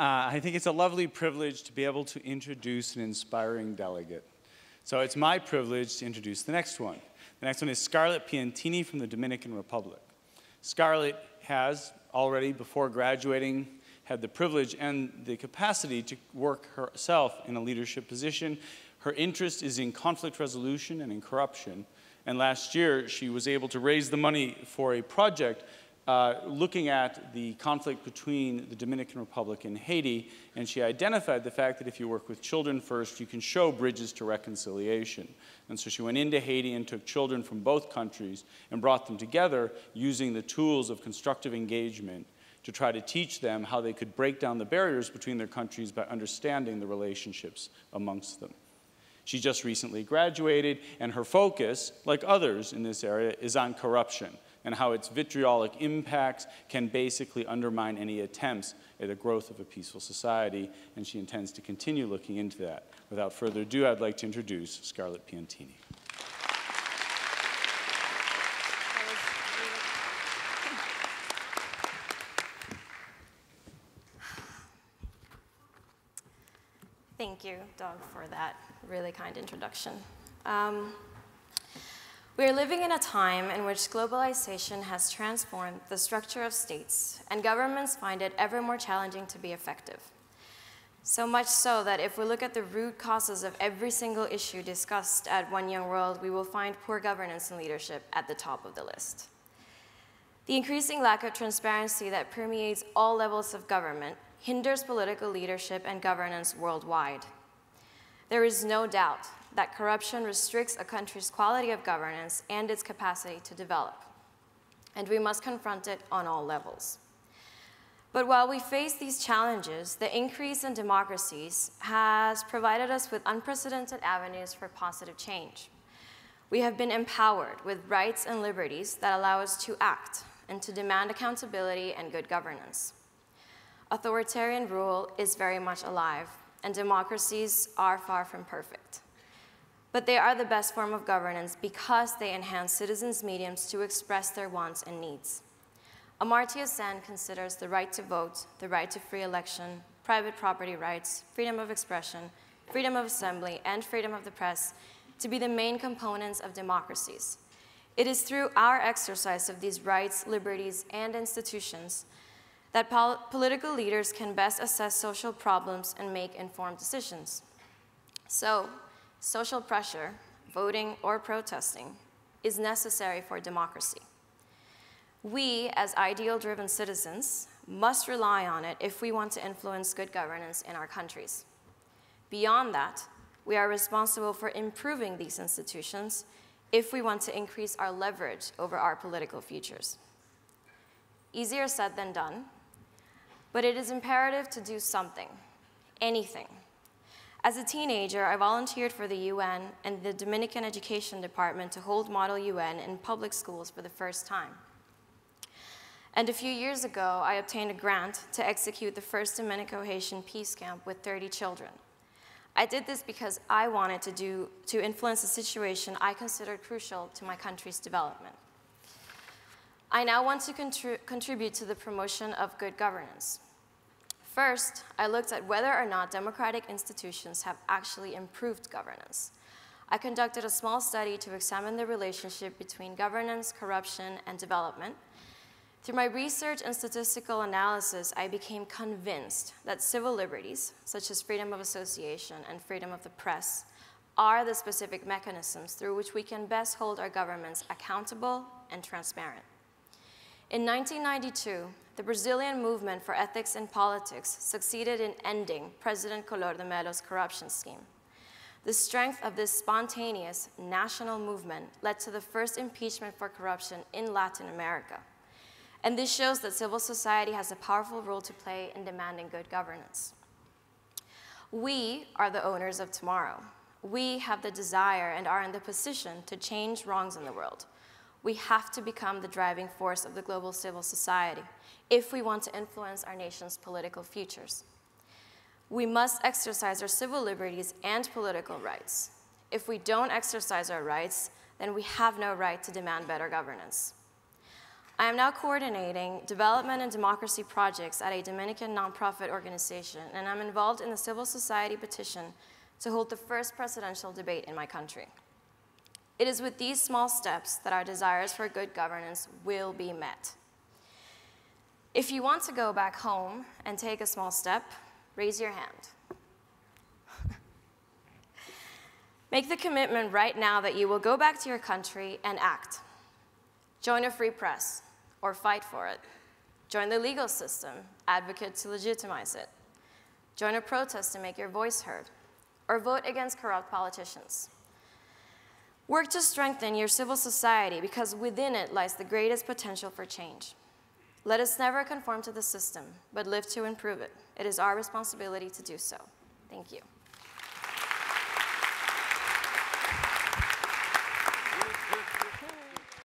I think it's a lovely privilege to be able to introduce an inspiring delegate. So it's my privilege to introduce the next one. The next one is Scarlett Piantini from the Dominican Republic. Scarlett has already, before graduating, had the privilege and the capacity to work herself in a leadership position. Her interest is in conflict resolution and in corruption. And last year, she was able to raise the money for a project looking at the conflict between the Dominican Republic and Haiti, and she identified the fact that if you work with children first, you can show bridges to reconciliation. And so she went into Haiti and took children from both countries and brought them together using the tools of constructive engagement to try to teach them how they could break down the barriers between their countries by understanding the relationships amongst them. She just recently graduated, and her focus, like others in this area, is on corruption and how its vitriolic impacts can basically undermine any attempts at the growth of a peaceful society, and she intends to continue looking into that. Without further ado, I'd like to introduce Scarlett Piantini. Thank you, Doug, for that really kind introduction. We are living in a time in which globalization has transformed the structure of states, and governments find it ever more challenging to be effective. So much so that if we look at the root causes of every single issue discussed at One Young World, we will find poor governance and leadership at the top of the list. The increasing lack of transparency that permeates all levels of government hinders political leadership and governance worldwide. There is no doubt that corruption restricts a country's quality of governance and its capacity to develop, and we must confront it on all levels. But while we face these challenges, the increase in democracies has provided us with unprecedented avenues for positive change. We have been empowered with rights and liberties that allow us to act and to demand accountability and good governance. Authoritarian rule is very much alive, and democracies are far from perfect. But they are the best form of governance because they enhance citizens' mediums to express their wants and needs. Amartya Sen considers the right to vote, the right to free election, private property rights, freedom of expression, freedom of assembly, and freedom of the press to be the main components of democracies. It is through our exercise of these rights, liberties, and institutions that political leaders can best assess social problems and make informed decisions. So, social pressure, voting or protesting, is necessary for democracy. We, as ideal-driven citizens, must rely on it if we want to influence good governance in our countries. Beyond that, we are responsible for improving these institutions if we want to increase our leverage over our political futures. Easier said than done, but it is imperative to do something, anything. As a teenager, I volunteered for the UN and the Dominican Education Department to hold Model UN in public schools for the first time. And a few years ago, I obtained a grant to execute the first Dominico-Haitian peace camp with 30 children. I did this because I wanted to influence a situation I considered crucial to my country's development. I now want to contribute to the promotion of good governance. First, I looked at whether or not democratic institutions have actually improved governance. I conducted a small study to examine the relationship between governance, corruption, and development. Through my research and statistical analysis, I became convinced that civil liberties, such as freedom of association and freedom of the press, are the specific mechanisms through which we can best hold our governments accountable and transparent. In 1992, the Brazilian movement for ethics in politics succeeded in ending President Collor de Mello's corruption scheme. The strength of this spontaneous national movement led to the first impeachment for corruption in Latin America. And this shows that civil society has a powerful role to play in demanding good governance. We are the owners of tomorrow. We have the desire and are in the position to change wrongs in the world. We have to become the driving force of the global civil society if we want to influence our nation's political futures. We must exercise our civil liberties and political rights. If we don't exercise our rights, then we have no right to demand better governance. I am now coordinating development and democracy projects at a Dominican nonprofit organization, and I'm involved in the civil society petition to hold the first presidential debate in my country. It is with these small steps that our desires for good governance will be met. If you want to go back home and take a small step, raise your hand. Make the commitment right now that you will go back to your country and act. Join a free press, or fight for it. Join the legal system, advocate to legitimize it. Join a protest to make your voice heard, or vote against corrupt politicians. Work to strengthen your civil society because within it lies the greatest potential for change. Let us never conform to the system, but live to improve it. It is our responsibility to do so. Thank you.